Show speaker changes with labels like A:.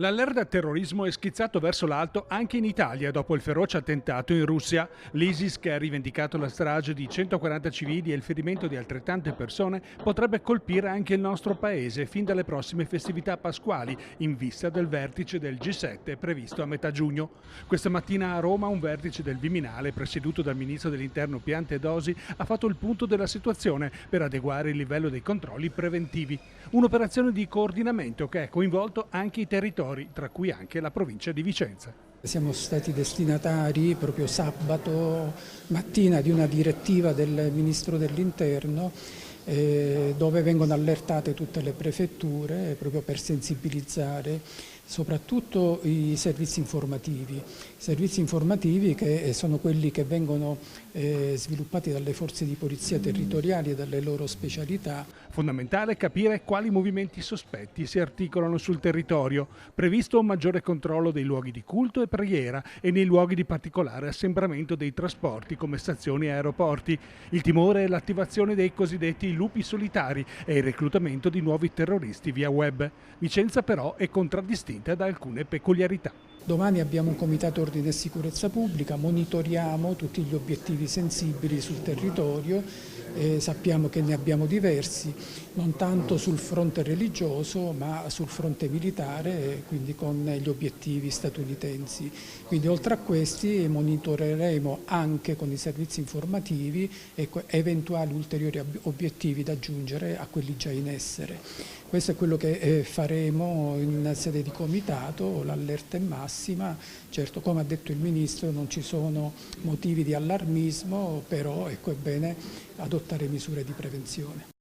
A: L'allerta terrorismo è schizzato verso l'alto anche in Italia dopo il feroce attentato in Russia. L'ISIS, che ha rivendicato la strage di 140 civili e il ferimento di altrettante persone, potrebbe colpire anche il nostro paese fin dalle prossime festività pasquali, in vista del vertice del G7 previsto a metà giugno. Questa mattina a Roma un vertice del Viminale, presieduto dal ministro dell'Interno Piantedosi, ha fatto il punto della situazione per adeguare il livello dei controlli preventivi. Un'operazione di coordinamento che ha coinvolto anche i territori, tra cui anche la provincia di Vicenza.
B: Siamo stati destinatari proprio sabato mattina di una direttiva del Ministro dell'Interno dove vengono allertate tutte le prefetture proprio per sensibilizzare soprattutto i servizi informativi che sono quelli che vengono sviluppati dalle forze di polizia territoriali e dalle loro specialità.
A: Fondamentale capire quali movimenti sospetti si articolano sul territorio. Previsto un maggiore controllo dei luoghi di culto e preghiera e nei luoghi di particolare assembramento dei trasporti come stazioni e aeroporti. Il timore è l'attivazione dei cosiddetti lupi solitari e il reclutamento di nuovi terroristi via web. Vicenza però è contraddistinta da alcune peculiarità.
B: Domani abbiamo un comitato ordine e sicurezza pubblica, monitoriamo tutti gli obiettivi sensibili sul territorio, sappiamo che ne abbiamo diversi, non tanto sul fronte religioso ma sul fronte militare, quindi con gli obiettivi statunitensi. Quindi oltre a questi monitoreremo anche con i servizi informativi eventuali ulteriori obiettivi da aggiungere a quelli già in essere. Questo è quello che faremo in sede di comitato, l'allerta è massima, certo come ha detto il Ministro non ci sono motivi di allarmismo, però ecco, è bene adottare misure di prevenzione.